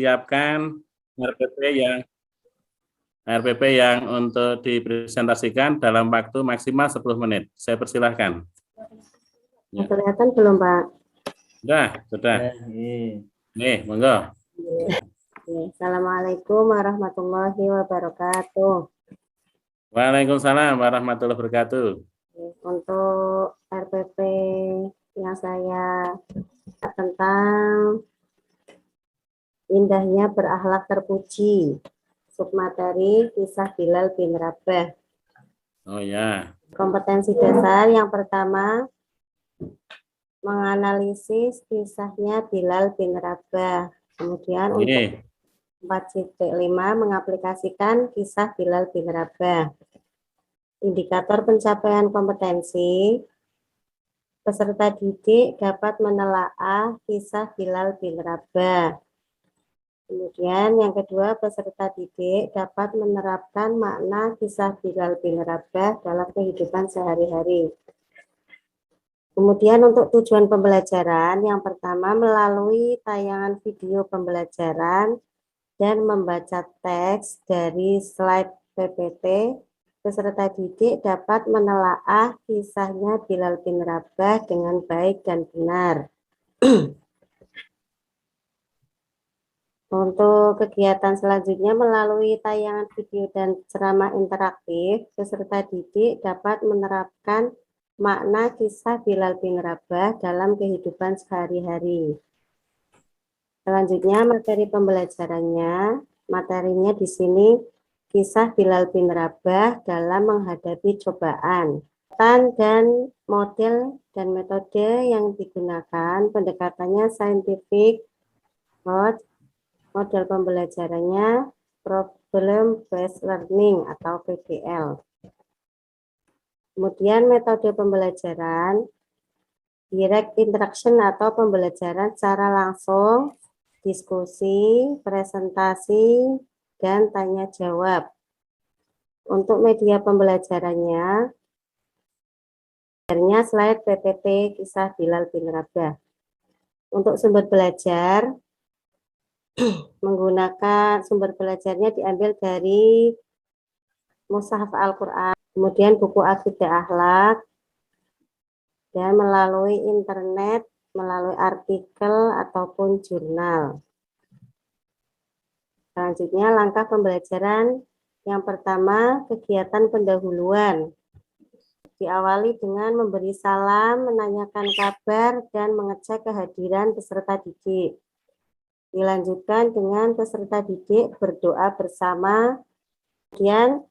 siapkan RPP yang untuk dipresentasikan dalam waktu maksimal 10 menit. Saya persilahkan. Ya. Kelihatan belum, Pak? Sudah. Nih, monggo. Assalamualaikum warahmatullahi wabarakatuh. Waalaikumsalam warahmatullahi wabarakatuh. Untuk RPP yang saya tentang indahnya berakhlak terpuji, submateri kisah Bilal bin Rabah. Oh ya. Kompetensi dasar yang pertama, menganalisis kisahnya Bilal bin Rabah. Kemudian untuk 4.5 mengaplikasikan kisah Bilal bin Rabah. Indikator pencapaian kompetensi, peserta didik dapat menelaah kisah Bilal bin Rabah. Kemudian yang kedua, peserta didik dapat menerapkan makna kisah Bilal bin Rabah dalam kehidupan sehari-hari. Kemudian untuk tujuan pembelajaran, yang pertama melalui tayangan video pembelajaran dan membaca teks dari slide PPT, peserta didik dapat menelaah kisahnya Bilal bin Rabah dengan baik dan benar. Untuk kegiatan selanjutnya, melalui tayangan video dan ceramah interaktif, peserta didik dapat menerapkan makna kisah Bilal bin Rabah dalam kehidupan sehari-hari. Selanjutnya, materi pembelajarannya, materinya di sini kisah Bilal bin Rabah dalam menghadapi cobaan. Dan model dan metode yang digunakan, pendekatannya scientific, model pembelajarannya problem based learning atau PBL. Kemudian metode pembelajaran direct interaction atau pembelajaran secara langsung, diskusi, presentasi, dan tanya jawab. Untuk media pembelajarannya, slide PPT kisah Bilal bin Rabah. Untuk sumber belajar, menggunakan sumber belajarnya diambil dari Mushaf Al-Quran, kemudian buku Akidah Akhlak, dan melalui internet, melalui artikel ataupun jurnal. Selanjutnya, langkah pembelajaran yang pertama, kegiatan pendahuluan. Diawali dengan memberi salam, menanyakan kabar, dan mengecek kehadiran peserta didik. Dilanjutkan dengan peserta didik berdoa bersama, kemudian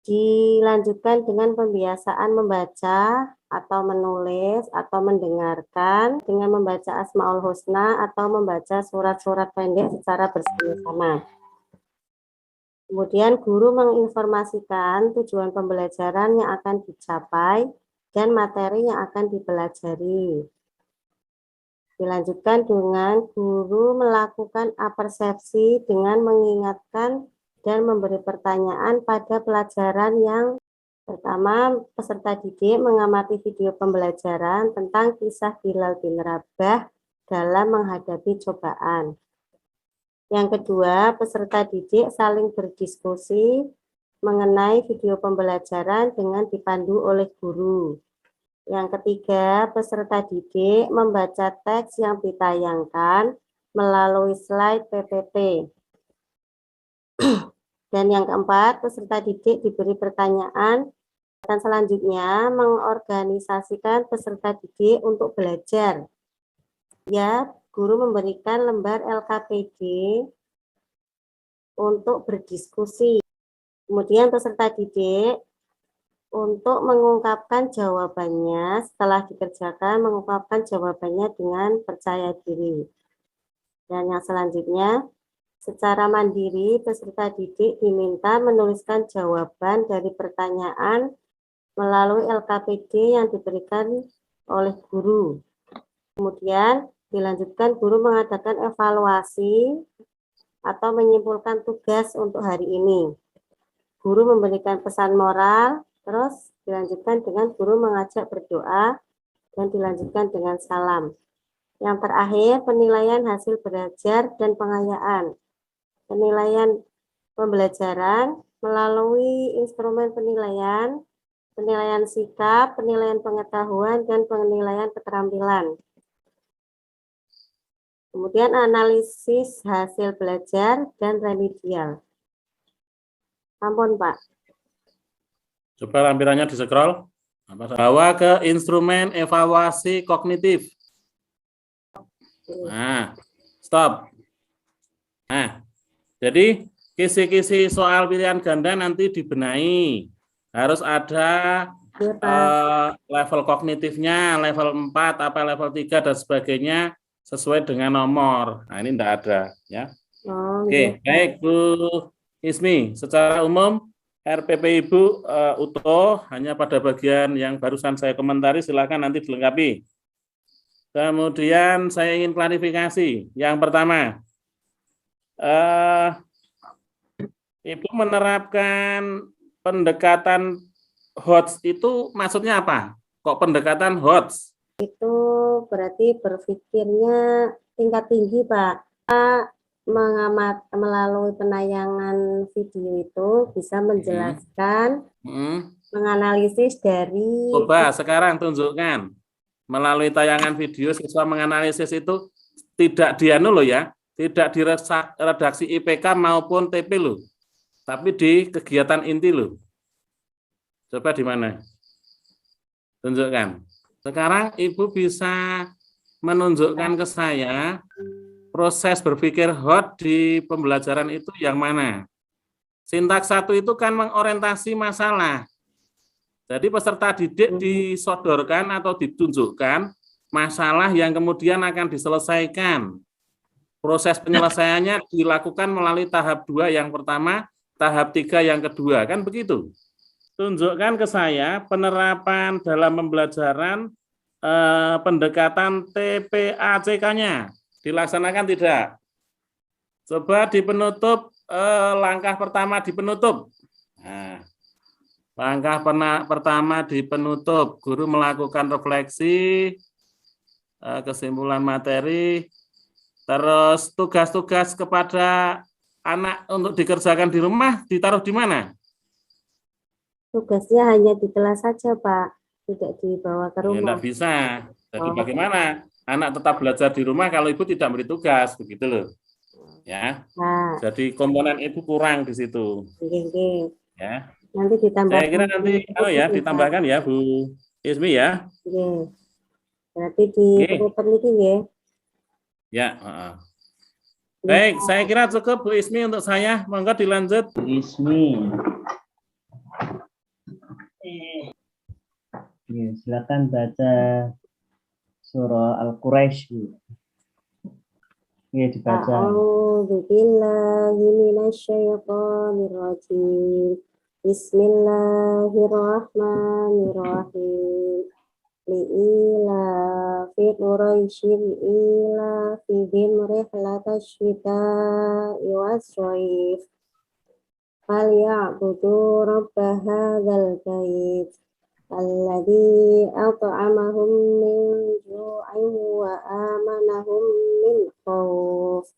dilanjutkan dengan pembiasaan membaca atau menulis atau mendengarkan dengan membaca Asmaul Husna atau membaca surat-surat pendek secara bersama-sama. Kemudian guru menginformasikan tujuan pembelajaran yang akan dicapai dan materi yang akan dipelajari. Dilanjutkan dengan guru melakukan apersepsi dengan mengingatkan dan memberi pertanyaan pada pelajaran yang pertama. Peserta didik mengamati video pembelajaran tentang kisah Bilal bin Rabah dalam menghadapi cobaan. Yang kedua, peserta didik saling berdiskusi mengenai video pembelajaran dengan dipandu oleh guru. Yang ketiga, peserta didik membaca teks yang ditayangkan melalui slide PPT. Dan yang keempat, peserta didik diberi pertanyaan dan selanjutnya mengorganisasikan peserta didik untuk belajar. Ya, guru memberikan lembar LKPD untuk berdiskusi. Kemudian peserta didik untuk mengungkapkan jawabannya, setelah dikerjakan mengungkapkan jawabannya dengan percaya diri. Dan yang selanjutnya, secara mandiri peserta didik diminta menuliskan jawaban dari pertanyaan melalui LKPD yang diberikan oleh guru. Kemudian dilanjutkan guru mengadakan evaluasi atau menyimpulkan tugas untuk hari ini. Guru memberikan pesan moral, terus dilanjutkan dengan guru mengajak berdoa dan dilanjutkan dengan salam. Yang terakhir, penilaian hasil belajar dan pengayaan. Penilaian pembelajaran melalui instrumen penilaian, penilaian sikap, penilaian pengetahuan, dan penilaian keterampilan. Kemudian analisis hasil belajar dan remedial. Ampun, Pak. Coba lampirannya di-scroll. Bawa ke instrumen evaluasi kognitif. Nah, stop. Nah, jadi kisi-kisi soal pilihan ganda nanti dibenahi. Harus ada Ya, Pak. level kognitifnya, level 4, apa level 3, dan sebagainya sesuai dengan nomor. Nah, ini tidak ada. Ya. Oh, Oke, gitu. baik Bu Ismi. Secara umum, RPP Ibu utuh, hanya pada bagian yang barusan saya komentari, silakan nanti dilengkapi. Kemudian saya ingin klarifikasi. Yang pertama, Ibu menerapkan pendekatan HOTS itu maksudnya apa? Kok pendekatan HOTS? Itu berarti berpikirnya tingkat tinggi, Pak. Pak melalui penayangan video itu bisa menjelaskan, menganalisis dari... Coba sekarang tunjukkan. Melalui tayangan video siswa menganalisis itu tidak dianu loh ya, tidak di redaksi IPK maupun TP loh, tapi di kegiatan inti loh. Coba di mana? Tunjukkan. Sekarang Ibu bisa menunjukkan ke saya proses berpikir HOT di pembelajaran itu yang mana? Sintaks 1 itu kan mengorientasi masalah. Jadi peserta didik disodorkan atau ditunjukkan masalah yang kemudian akan diselesaikan. Proses penyelesaiannya dilakukan melalui tahap 2 yang pertama, tahap 3 yang kedua, kan begitu? Tunjukkan ke saya penerapan dalam pembelajaran pendekatan TPACK-nya. Dilaksanakan tidak? Coba di penutup, langkah pertama di penutup. Nah, langkah pertama di penutup, guru melakukan refleksi, kesimpulan materi, terus tugas-tugas kepada anak untuk dikerjakan di rumah ditaruh di mana? Tugasnya hanya di kelas saja, Pak. Tidak dibawa ke Ya, rumah. enggak bisa. Jadi bagaimana anak tetap belajar di rumah kalau ibu tidak beri tugas, begitu loh. Ya. Nah, jadi komponen ibu kurang di situ. oke. Ya. Nanti ditambahkan. Saya kira nanti ditambahkan ya Bu Ismi ya. Oke. Berarti di peneliti ya. Ya. Baik, saya kira cukup Bu Ismi untuk saya. Monggo dilanjut. Bu Ismi. Ya, silakan baca surah Al-Quraisy. Ya, dibaca. A'udzubillahi minasyaitonirrajim. Bismillahirrahmanirrahim. Li'ila fi Quraisyin ila fihim rihlatash syita'i was-shayf. Falyabudu rabba hadzal bait alladzi at'amahum min ju'in wa amanahum min khauf.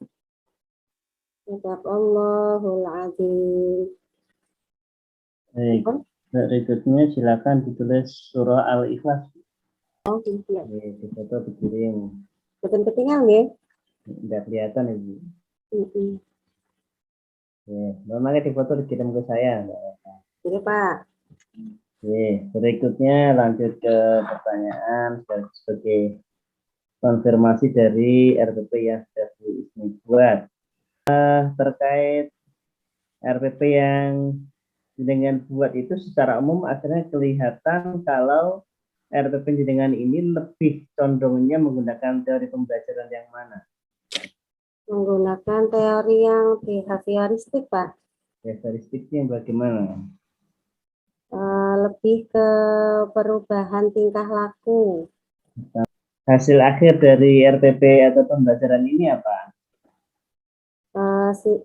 Sadaqallahul azim. Baik, berikutnya silakan ditulis surah Al-Ikhlas. Oh, iya. Difoto dikirim. Betul ketinggalan ya? Enggak kelihatan Ibu. Ya, namanya difoto dikirim ke saya. iya, Pak. Berikutnya lanjut ke pertanyaan sebagai konfirmasi dari RPP yang sudah Bu Ismi buat. Terkait RPP yang dengan buat itu secara umum akhirnya kelihatan kalau RPP dengan ini lebih condongnya menggunakan teori pembelajaran yang mana? Menggunakan teori yang behavioristik, Pak. Behavioristiknya bagaimana? Lebih ke perubahan tingkah laku. Hasil akhir dari RPP atau pembelajaran ini apa?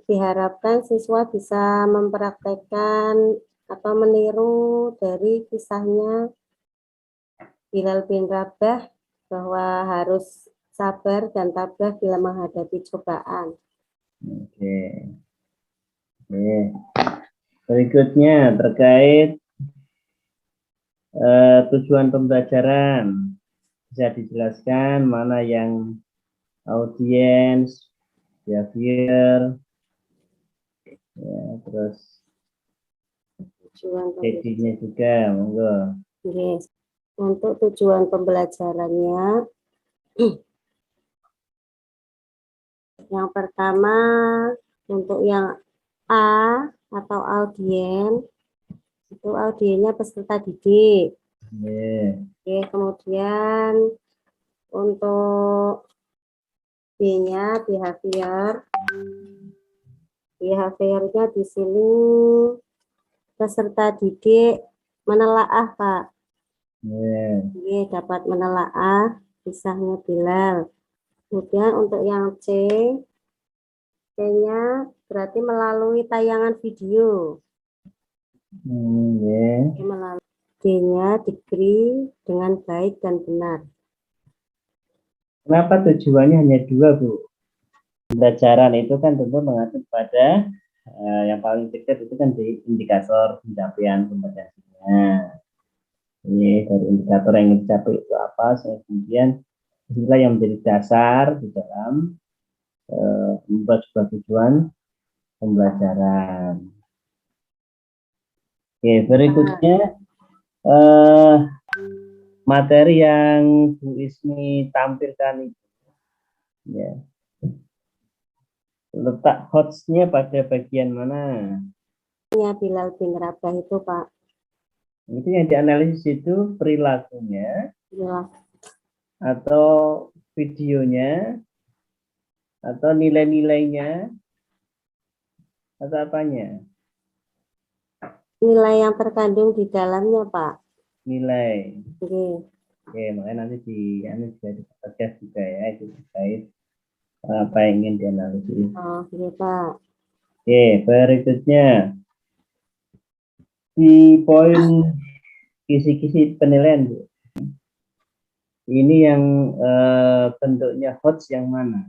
Diharapkan siswa bisa mempraktekkan atau meniru dari kisahnya Bilal bin Rabah bahwa harus sabar dan tabah bila menghadapi cobaan. Oke. Oke. Berikutnya terkait tujuan pembelajaran. Bisa dijelaskan mana yang audience, behavior, ya, terus Tujuan PD-nya juga, monggo. Yes. Untuk tujuan pembelajarannya, yang pertama untuk yang A atau audien, itu audiennya peserta didik. Yeah. Oke, kemudian untuk B-nya behavior. Behaviornya di sini peserta didik menelaah, Pak. Yeah. Oke, dapat menelaah kisahnya Bilal. Kemudian untuk yang C-nya berarti melalui tayangan video. Yeah. Melalui D-nya degree dengan baik dan benar. Kenapa tujuannya hanya 2, Bu? Pembelajaran itu kan tentu mengacu pada yang paling dekat itu kan di indikator pencapaian kompetensinya. Ini dari indikator yang dicapai itu apa, kemudian inilah yang menjadi dasar di dalam membuat sebuah tujuan pembelajaran. Oke, berikutnya materi yang Bu Ismi tampilkan itu, ya, letak hotsnya pada bagian mana? Bilal bin Rabah itu, Pak. Itu yang dianalisis itu perilakunya, Ya. atau videonya, atau nilai-nilainya, atau apanya? Nilai yang terkandung di dalamnya, Pak. Nilai. Oke. Oke, makanya nanti juga di podcast juga ya, itu terkait apa yang ingin dianalisis. Oh, iya, Pak. Oke, berikutnya di poin kisi-kisi penilaian, Bu. Ini yang bentuknya HOTS yang mana?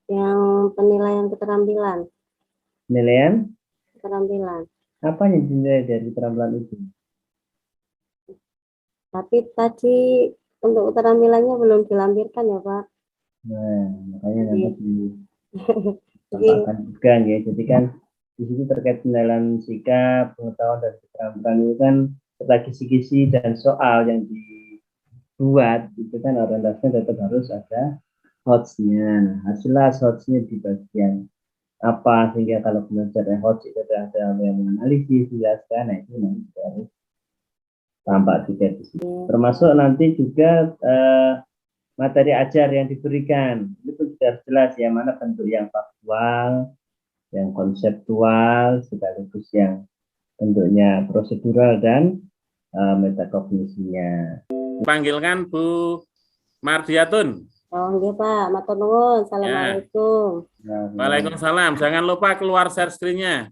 Yang penilaian keterampilan. Penilaian? Keterampilan. Apa yang dinilai dari keterampilan itu? Tapi tadi untuk keterampilannya belum dilampirkan ya, Pak. Nah, makanya nanti Jadi, ditambahkan juga ya. Jadi kan di situ terkait penilaian sikap, pengetahuan dan keterampilan itu kan setelah kisi-kisi dan soal yang dibuat itu kan orientasinya tetap harus ada HOTS-nya. Nah, hasilnya HOTS-nya di bagian apa, sehingga kalau belajar HOTS itu ada yang menganalisis, jelaskan, nah itu nanti harus tampak juga di sini. Termasuk nanti juga materi ajar yang diberikan itu sudah jelas ya, mana bentuk yang faktual, yang konseptual, sekaligus yang bentuknya prosedural dan metakognisinya. Panggilkan Bu Mardiatun. oh, iya, Pak. Matur nuwun. Assalamualaikum. Nah, Waalaikumsalam. Jangan lupa keluar share screen-nya.